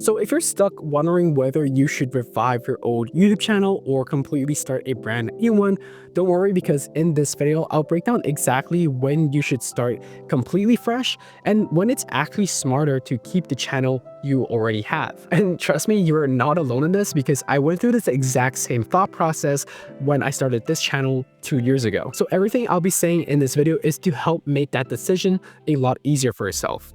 So if you're stuck wondering whether you should revive your old YouTube channel or completely start a brand new one, don't worry, because in this video, I'll break down exactly when you should start completely fresh and when it's actually smarter to keep the channel you already have. And trust me, you're not alone in this, because I went through this exact same thought process when I started this channel 2 years ago. So everything I'll be saying in this video is to help make that decision a lot easier for yourself.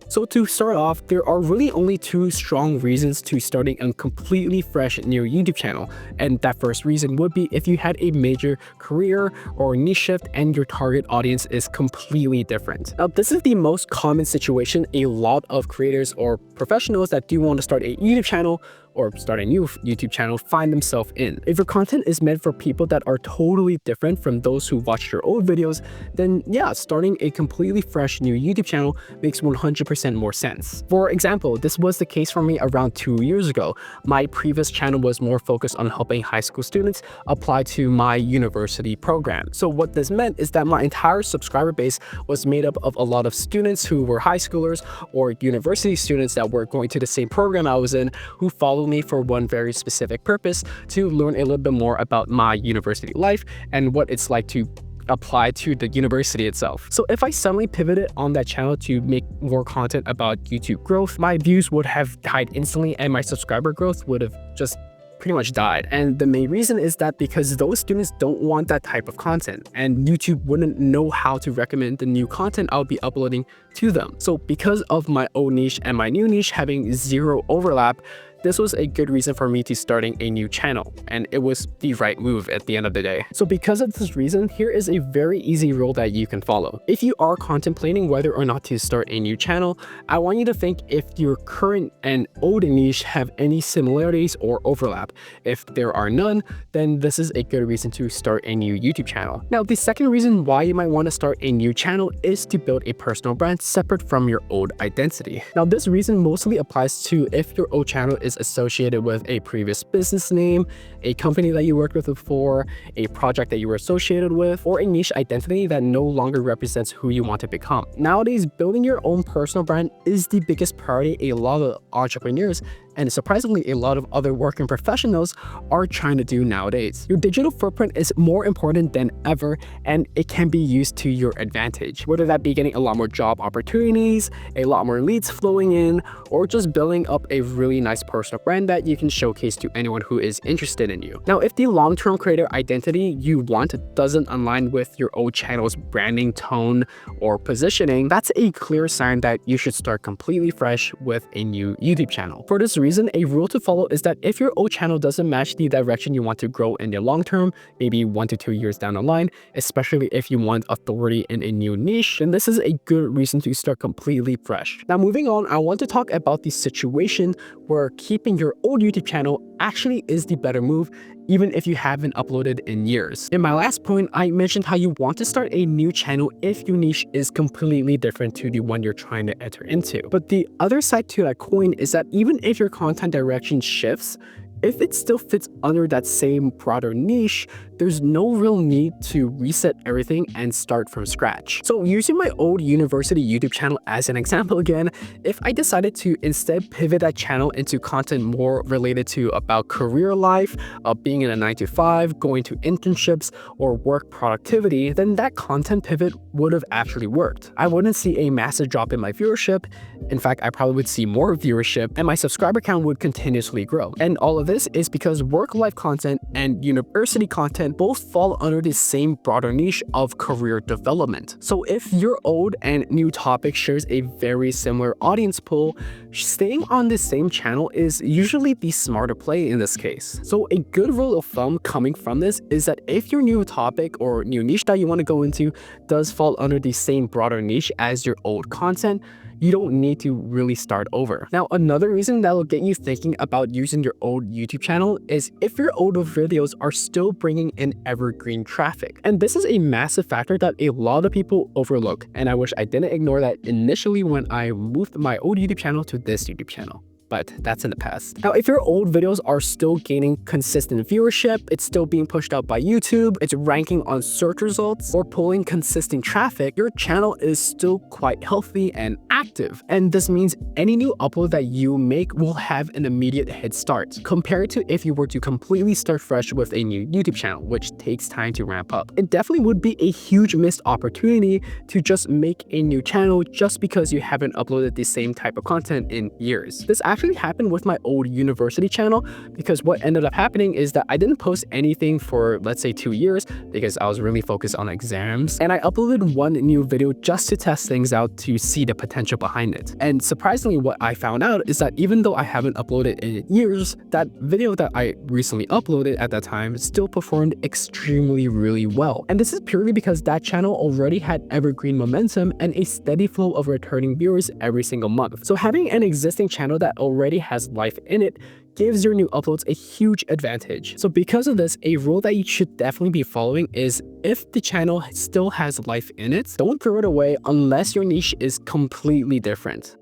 So to start off, there are really only two strong reasons to starting a completely fresh new YouTube channel. And that first reason would be if you had a major career or niche shift and your target audience is completely different. Now, this is the most common situation a lot of creators or professionals that do want to start a YouTube channel or start a new YouTube channel find themselves in. If your content is meant for people that are totally different from those who watch your old videos, then yeah, starting a completely fresh new YouTube channel makes 100% more sense. For example, this was the case for me around 2 years ago. My previous channel was more focused on helping high school students apply to my university program. So what this meant is that my entire subscriber base was made up of a lot of students who were high schoolers or university students that were going to the same program I was in, who followed me for one very specific purpose: to learn a little bit more about my university life and what it's like to apply to the university itself. So if I suddenly pivoted on that channel to make more content about YouTube growth, my views would have died instantly and my subscriber growth would have just pretty much died. And the main reason is that because those students don't want that type of content, and YouTube wouldn't know how to recommend the new content I'll be uploading to them. So because of my old niche and my new niche having zero overlap, this was a good reason for me to starting a new channel, and it was the right move at the end of the day. So because of this reason, here is a very easy rule that you can follow. If you are contemplating whether or not to start a new channel, I want you to think if your current and old niche have any similarities or overlap. If there are none, then this is a good reason to start a new YouTube channel. Now, the second reason why you might want to start a new channel is to build a personal brand separate from your old identity. Now, this reason mostly applies to if your old channel is associated with a previous business name, a company that you worked with before, a project that you were associated with, or a niche identity that no longer represents who you want to become. Nowadays, building your own personal brand is the biggest priority a lot of entrepreneurs, and surprisingly, a lot of other working professionals are trying to do nowadays. Your digital footprint is more important than ever, and it can be used to your advantage, whether that be getting a lot more job opportunities, a lot more leads flowing in, or just building up a really nice personal brand that you can showcase to anyone who is interested in you. Now, if the long-term creator identity you want doesn't align with your old channel's branding tone or positioning, that's a clear sign that you should start completely fresh with a new YouTube channel. For this reason, a rule to follow is that if your old channel doesn't match the direction you want to grow in the long term, maybe 1 to 2 years down the line, especially if you want authority in a new niche, then this is a good reason to start completely fresh. Now, moving on, I want to talk about the situation where keeping your old YouTube channel actually is the better move, even if you haven't uploaded in years. In my last point, I mentioned how you want to start a new channel if your niche is completely different to the one you're trying to enter into. But the other side to that coin is that even if your content direction shifts, if it still fits under that same broader niche, there's no real need to reset everything and start from scratch. So using my old university YouTube channel as an example again, if I decided to instead pivot that channel into content more related to about career life, being in a 9-to-5, going to internships, or work productivity, then that content pivot would have actually worked. I wouldn't see a massive drop in my viewership. In fact, I probably would see more viewership, and my subscriber count would continuously grow. And all of this is because work-life content and university content both fall under the same broader niche of career development. So if your old and new topic shares a very similar audience pool, staying on the same channel is usually the smarter play in this case. So a good rule of thumb coming from this is that if your new topic or new niche that you want to go into does fall under the same broader niche as your old content, you don't need to really start over. Now, another reason that will get you thinking about using your old YouTube channel is if your older videos are still bringing in evergreen traffic. And this is a massive factor that a lot of people overlook, and I wish I didn't ignore that initially when I moved my old YouTube channel to this YouTube channel. but that's in the past. Now, if your old videos are still gaining consistent viewership, it's still being pushed out by YouTube, it's ranking on search results, or pulling consistent traffic, your channel is still quite healthy and active. And this means any new upload that you make will have an immediate head start, compared to if you were to completely start fresh with a new YouTube channel, which takes time to ramp up. It definitely would be a huge missed opportunity to just make a new channel just because you haven't uploaded the same type of content in years. This actually happened with my old university channel, because what ended up happening is that I didn't post anything for, let's say, 2 years because I was really focused on exams, and I uploaded one new video just to test things out to see the potential behind it. And surprisingly, what I found out is that even though I haven't uploaded in years, that video that I recently uploaded at that time still performed extremely really well. And this is purely because that channel already had evergreen momentum and a steady flow of returning viewers every single month. So having an existing channel that already has life in it gives your new uploads a huge advantage. So because of this, a rule that you should definitely be following is, if the channel still has life in it, don't throw it away unless your niche is completely different.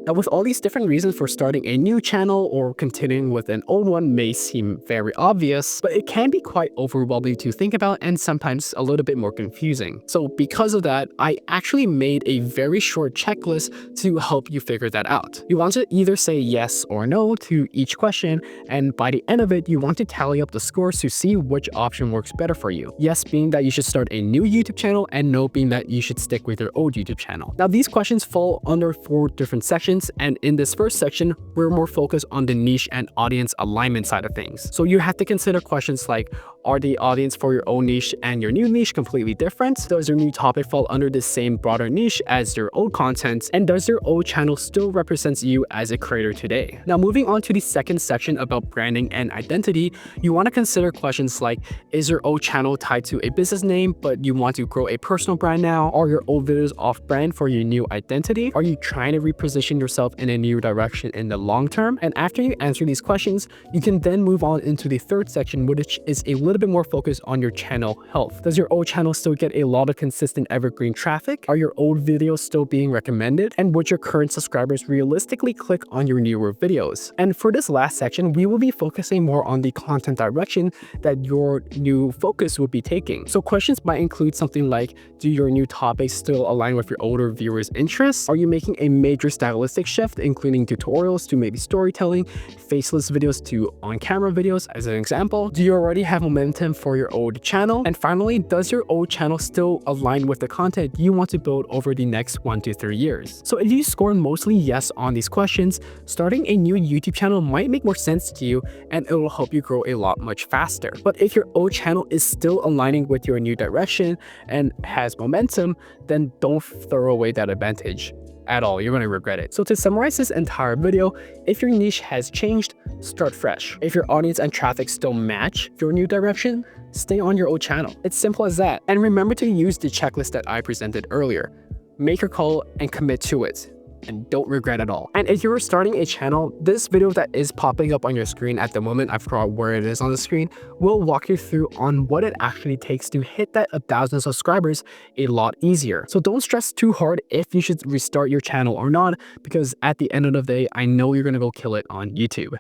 Now, with all these different reasons for starting a new channel or continuing with an old one may seem very obvious, but it can be quite overwhelming to think about and sometimes a little bit more confusing. So because of that, I actually made a very short checklist to help you figure that out. You want to either say yes or no to each question, and by the end of it, you want to tally up the scores to see which option works better for you. Yes being that you should start a new YouTube channel, and no being that you should stick with your old YouTube channel. Now, these questions fall under 4 different sections, and in this first section, we're more focused on the niche and audience alignment side of things. So you have to consider questions like, are the audience for your own niche and your new niche completely different? Does your new topic fall under the same broader niche as your old content? And does your old channel still represent you as a creator today? Now, moving on to the second section about branding and identity, you want to consider questions like, is your old channel tied to a business name, but you want to grow a personal brand now? Are your old videos off-brand for your new identity? Are you trying to reposition yourself in a new direction in the long term? And after you answer these questions, you can then move on into the third section, which is a little bit more focused on your channel health. Does your old channel still get a lot of consistent evergreen traffic? Are your old videos still being recommended? And would your current subscribers realistically click on your newer videos? And for this last section, we will be focusing more on the content direction that your new focus will be taking. So questions might include something like, do your new topics still align with your older viewers' interests? Are you making a major stylistic shift, including tutorials to maybe storytelling, faceless videos to on-camera videos as an example? Do you already have momentum for your old channel? And finally, does your old channel still align with the content you want to build over the next 1 to 3 years? So if you score mostly yes on these questions, starting a new YouTube channel might make more sense to you, and it will help you grow a lot much faster. But if your old channel is still aligning with your new direction and has momentum, then don't throw away that advantage at all. You're going to regret it. So to summarize this entire video, if your niche has changed, start fresh. If your audience and traffic still match your new direction, stay on your old channel. It's simple as that. And remember to use the checklist that I presented earlier. Make your call and commit to it, and don't regret at all. And if you're starting a channel, this video that is popping up on your screen at the moment, I forgot where it is on the screen, will walk you through on what it actually takes to hit that 1,000 subscribers a lot easier. So don't stress too hard if you should restart your channel or not, because at the end of the day, I know you're gonna go kill it on YouTube.